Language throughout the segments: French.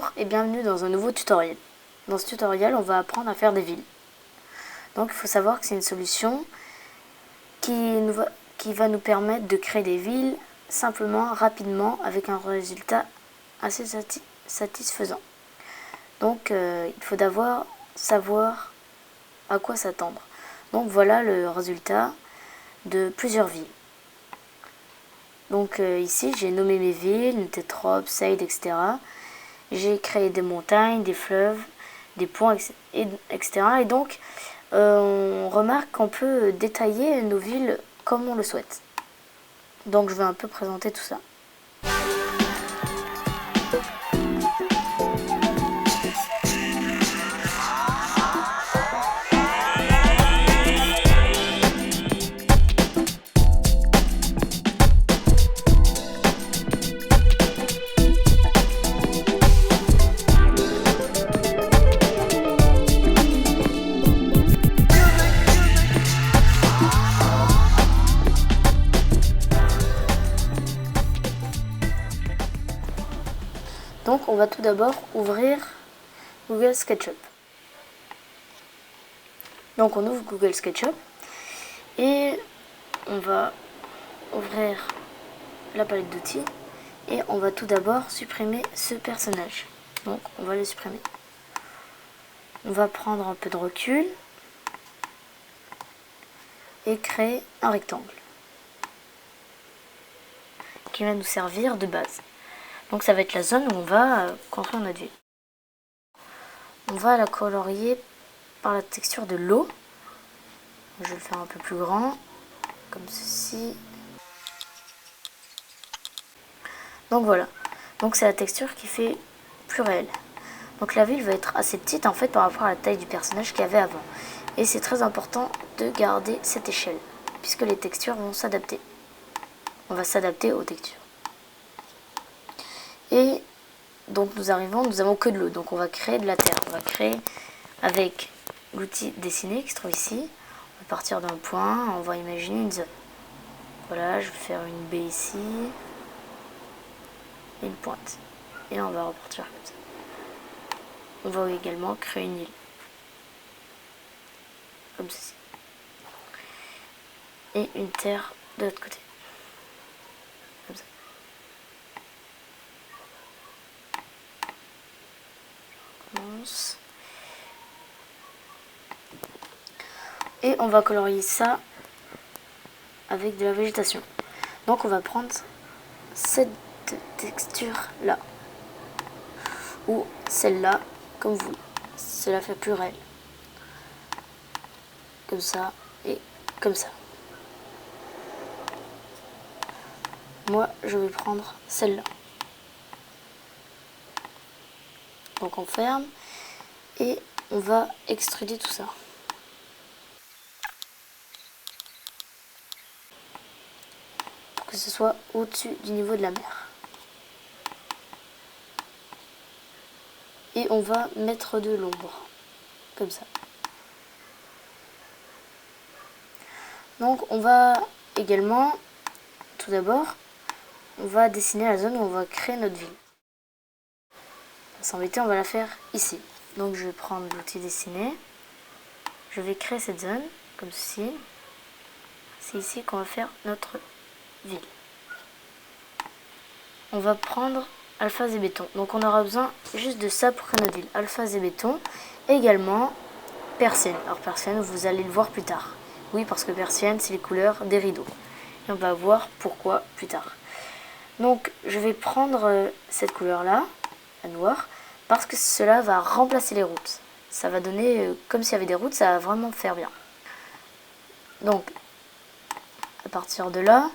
Bonjour et bienvenue dans un nouveau tutoriel. Dans ce tutoriel, on va apprendre à faire des villes. Donc il faut savoir que c'est une solution qui va nous permettre de créer des villes simplement, rapidement, avec un résultat assez satisfaisant. Donc il faut d'abord savoir à quoi s'attendre. Donc voilà le résultat de plusieurs villes. Donc ici j'ai nommé mes villes, Ntetrop, Seid, etc. J'ai créé des montagnes, des fleuves, des ponts, etc. Et donc on remarque qu'on peut détailler nos villes comme on le souhaite. Donc je vais un peu présenter tout ça. Donc on va tout d'abord ouvrir Google SketchUp. Donc on ouvre Google SketchUp et on va ouvrir la palette d'outils et on va tout d'abord supprimer ce personnage. Donc on va le supprimer. On va prendre un peu de recul et créer un rectangle qui va nous servir de base. Donc ça va être la zone où on va construire notre ville. On va la colorier par la texture de l'eau. Je vais le faire un peu plus grand, comme ceci. Donc voilà. Donc c'est la texture qui fait plus réelle. Donc la ville va être assez petite en fait par rapport à la taille du personnage qu'il y avait avant. Et c'est très important de garder cette échelle, puisque les textures vont s'adapter. On va s'adapter aux textures. Et donc nous avons que de l'eau, donc on va créer de la terre. On va créer avec l'outil dessiner qui se trouve ici. On va partir d'un point, on va imaginer une zone. Voilà, je vais faire une baie ici, et une pointe. Et on va repartir comme ça. On va également créer une île. Comme ceci. Et une terre de l'autre côté. Comme ça. Et on va colorier ça avec de la végétation. Donc on va prendre cette texture là ou celle-là, comme vous. Cela fait plus réel. Comme ça et comme ça. Moi je vais prendre celle-là. Donc on ferme et on va extruder tout ça. Pour que ce soit au-dessus du niveau de la mer. Et on va mettre de l'ombre. Comme ça. Donc on va également, tout d'abord, on va dessiner la zone où on va créer notre ville. Sans embêter, on va la faire ici. Donc je vais prendre l'outil dessiner. Je vais créer cette zone, comme ceci. C'est ici qu'on va faire notre ville. On va prendre alphase et béton. Donc on aura besoin juste de ça pour créer notre ville. Alphase et béton. Également persienne. Alors persienne, vous allez le voir plus tard. Oui, parce que persienne, c'est les couleurs des rideaux. Et on va voir pourquoi plus tard. Donc je vais prendre cette couleur-là, la noire, parce que cela va remplacer les routes. Ça va donner, comme s'il y avait des routes, ça va vraiment faire bien. Donc, à partir de là,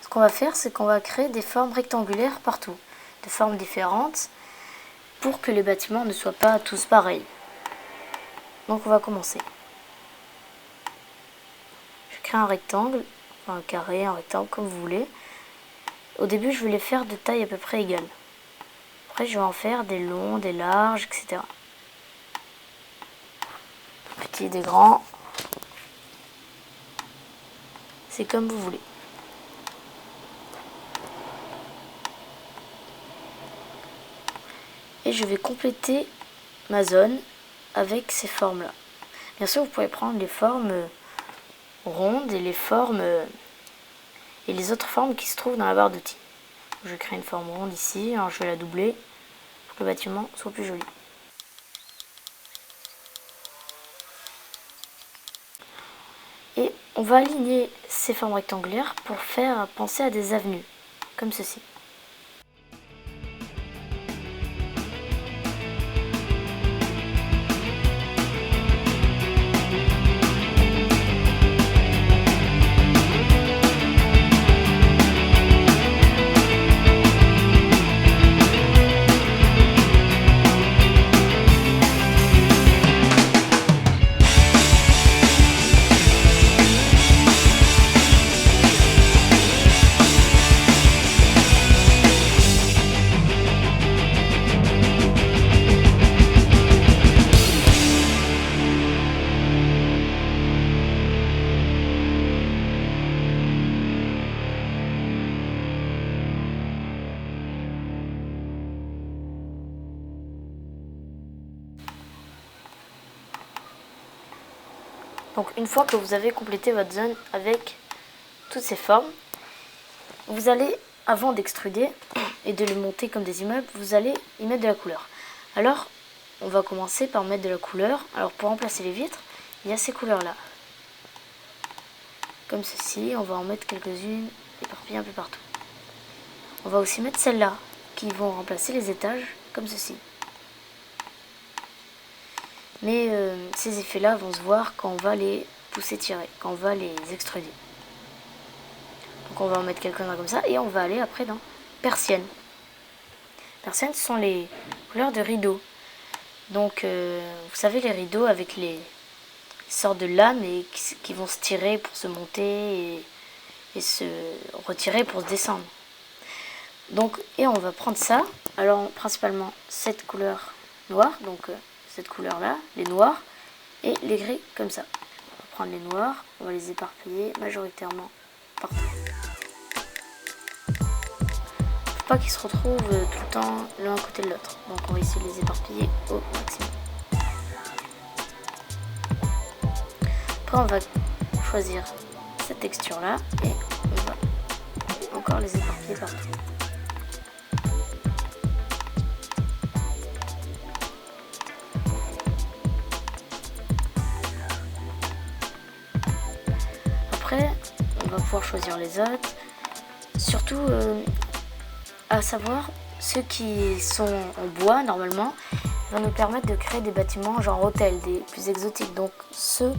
ce qu'on va faire, c'est qu'on va créer des formes rectangulaires partout, de formes différentes, pour que les bâtiments ne soient pas tous pareils. Donc on va commencer. Je crée un rectangle, un carré, un rectangle, comme vous voulez. Au début, je vais les faire de taille à peu près égale. Après, je vais en faire des longs, des larges, etc. Petits, des grands. C'est comme vous voulez. et je vais compléter ma zone avec ces formes là. Bien sûr, vous pouvez prendre les formes rondes et les formes et les autres formes qui se trouvent dans la barre d'outils. Je crée une forme ronde ici, alors je vais la doubler pour que le bâtiment soit plus joli. Et on va aligner ces formes rectangulaires pour faire penser à des avenues, comme ceci. Donc une fois que vous avez complété votre zone avec toutes ces formes, vous allez, avant d'extruder et de les monter comme des immeubles, vous allez y mettre de la couleur. Alors, on va commencer par mettre de la couleur. Alors pour remplacer les vitres, il y a ces couleurs-là. Comme ceci, on va en mettre quelques-unes éparpillées un peu partout. On va aussi mettre celles-là, qui vont remplacer les étages, comme ceci. Mais ces effets-là vont se voir quand on va les pousser tirer, quand on va les extruder. Donc on va en mettre quelques-uns comme ça et on va aller après dans persiennes. Persiennes, ce sont les couleurs de rideaux. Donc vous savez les rideaux avec les sortes de lames et qui vont se tirer pour se monter et se retirer pour se descendre. Donc et on va prendre ça, alors principalement cette couleur noire, donc cette couleur là, les noirs et les gris comme ça. On va prendre les noirs, on va les éparpiller majoritairement partout. Faut pas qu'ils se retrouvent tout le temps l'un à côté de l'autre, donc on va essayer de les éparpiller au maximum. Après on va choisir cette texture là et on va encore les éparpiller partout. Après, on va pouvoir choisir les autres. Surtout, à savoir, ceux qui sont en bois, normalement, vont nous permettre de créer des bâtiments genre hôtel, des plus exotiques. Donc, ceux,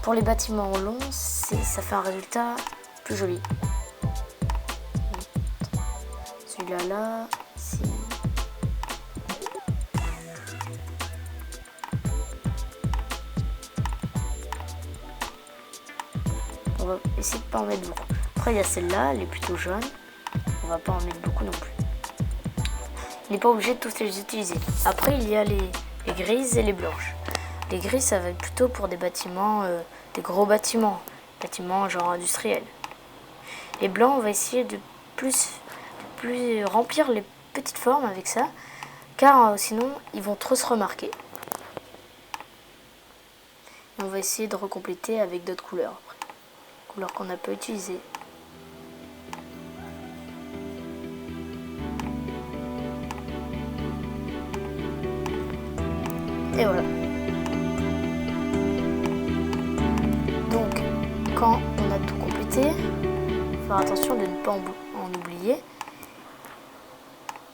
pour les bâtiments en long, ça fait un résultat plus joli. Celui-là, là, ici. On va essayer de ne pas en mettre beaucoup. Après, il y a celle-là, elle est plutôt jaune. On va pas en mettre beaucoup non plus. Il n'est pas obligé de tous les utiliser. Après, il y a les grises et les blanches. Les grises, ça va être plutôt pour des bâtiments, des gros bâtiments. Bâtiments genre industriels. Les blancs, on va essayer de plus remplir les petites formes avec ça. Car sinon, ils vont trop se remarquer. Et on va essayer de recompléter avec d'autres couleurs après. Couleurs qu'on n'a pas utilisées. Et voilà. Donc, quand on a tout complété, faire attention de ne pas en oublier.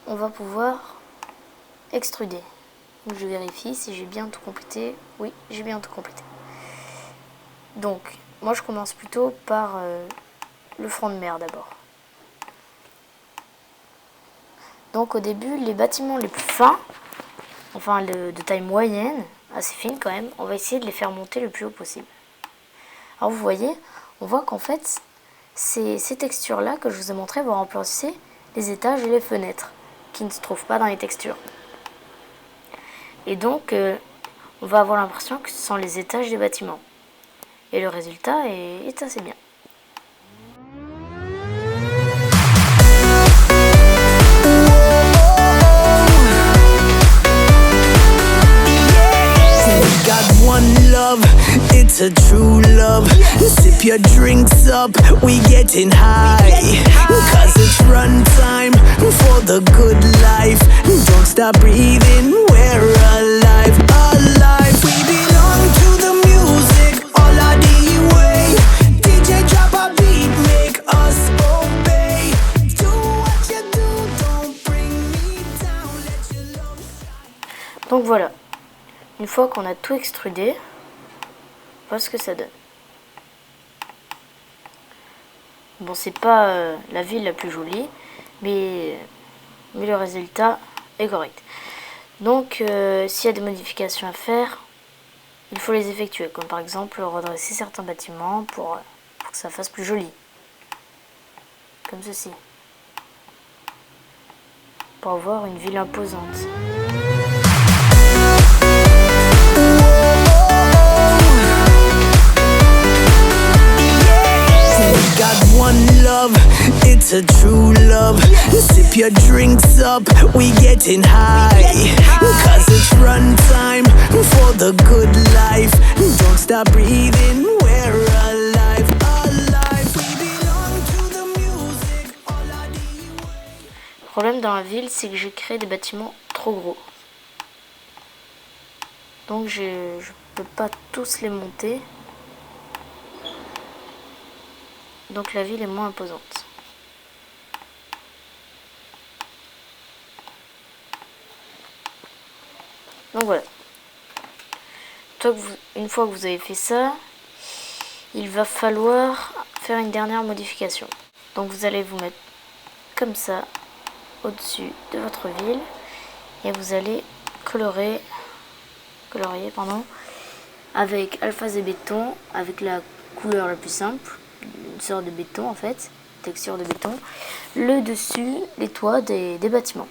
On va pouvoir extruder. Donc, je vérifie si j'ai bien tout complété. Oui, j'ai bien tout complété. Donc, moi je commence plutôt par le front de mer d'abord. Donc au début, les bâtiments les plus fins, enfin de taille moyenne, assez fine quand même, on va essayer de les faire monter le plus haut possible. Alors vous voyez, on voit qu'en fait, ces textures-là que je vous ai montrées vont remplacer les étages et les fenêtres, qui ne se trouvent pas dans les textures. Et donc, on va avoir l'impression que ce sont les étages des bâtiments. Et le résultat est assez bien. a true love. Sip your drinks up, we getting high. Cause it's run time for the good life. Don't stop breathing, we're alive, alive. We belong to the music, all our way. DJ drop a beat, make us obey. Do what you do, don't bring me down, let your love shine. Donc voilà, une fois qu'on a tout extrudé, voilà ce que ça donne. Bon, c'est pas la ville la plus jolie, mais le résultat est correct. Donc, s'il y a des modifications à faire, il faut les effectuer, comme par exemple redresser certains bâtiments pour que ça fasse plus joli. Comme ceci. Pour avoir une ville imposante. Got one love, it's a true love. Sip your drinks up, we getting high. Cause it's run time for the good life. Don't stop breathing, we're alive, alive. We belong to the music, all I need. Le problème dans la ville, c'est que j'ai créé des bâtiments trop gros. Donc je peux pas tous les monter. Donc la ville est moins imposante. Donc voilà. Une fois que vous avez fait ça, il va falloir faire une dernière modification. Donc vous allez vous mettre comme ça au-dessus de votre ville et vous allez colorier avec alphase et béton, avec la couleur la plus simple, une sorte de béton en fait, texture de béton, le dessus, les toits des bâtiments.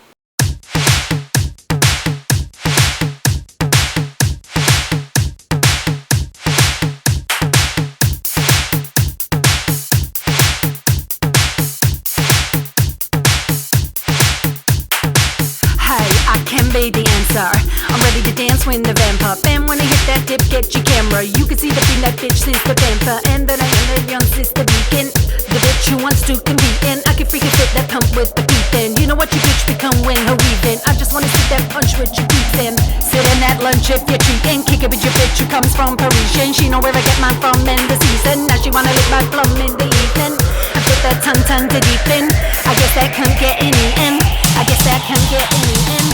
Be the answer. I'm ready to dance when the vamp up. And when I hit that dip, get your camera. You can see the peanut bitch, sister panther. And then I am the young sister beacon. The bitch who wants to compete. And I can freaking fit that pump with the beat. And you know what your bitch become when her weaving. I just wanna sit that punch with your teeth and sit in that lunch if you're treating. Kick it with your bitch who comes from Parisian. She know where I get mine from in the season. Now she wanna lick my plum in the evening. I put that tongue to deep in. I guess that can't get any in. I guess that can't get any in.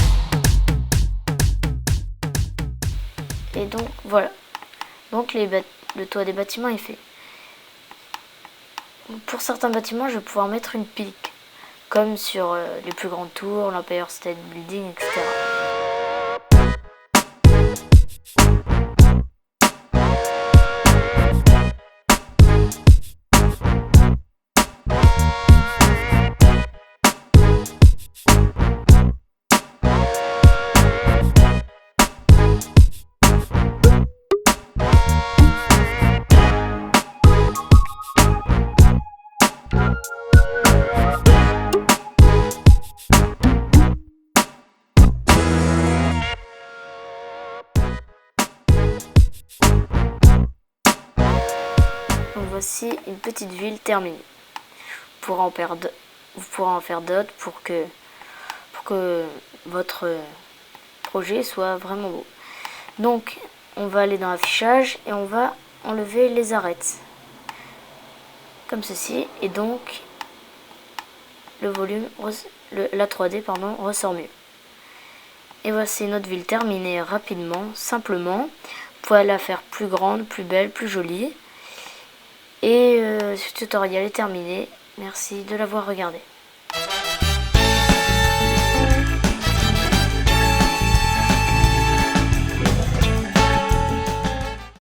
Et donc voilà, donc le toit des bâtiments est fait. Pour certains bâtiments, je vais pouvoir mettre une pique, comme sur les plus grandes tours, l'Empire State Building, etc. Donc voici une petite ville terminée. Vous pourrez en faire d'autres pour que votre projet soit vraiment beau. Donc on va aller dans l'affichage et on va enlever les arêtes. Comme ceci. Et donc le volume, la 3D ressort mieux. Et voici notre ville terminée rapidement, simplement. Vous pouvez la faire plus grande, plus belle, plus jolie. Et ce tutoriel est terminé. Merci de l'avoir regardé.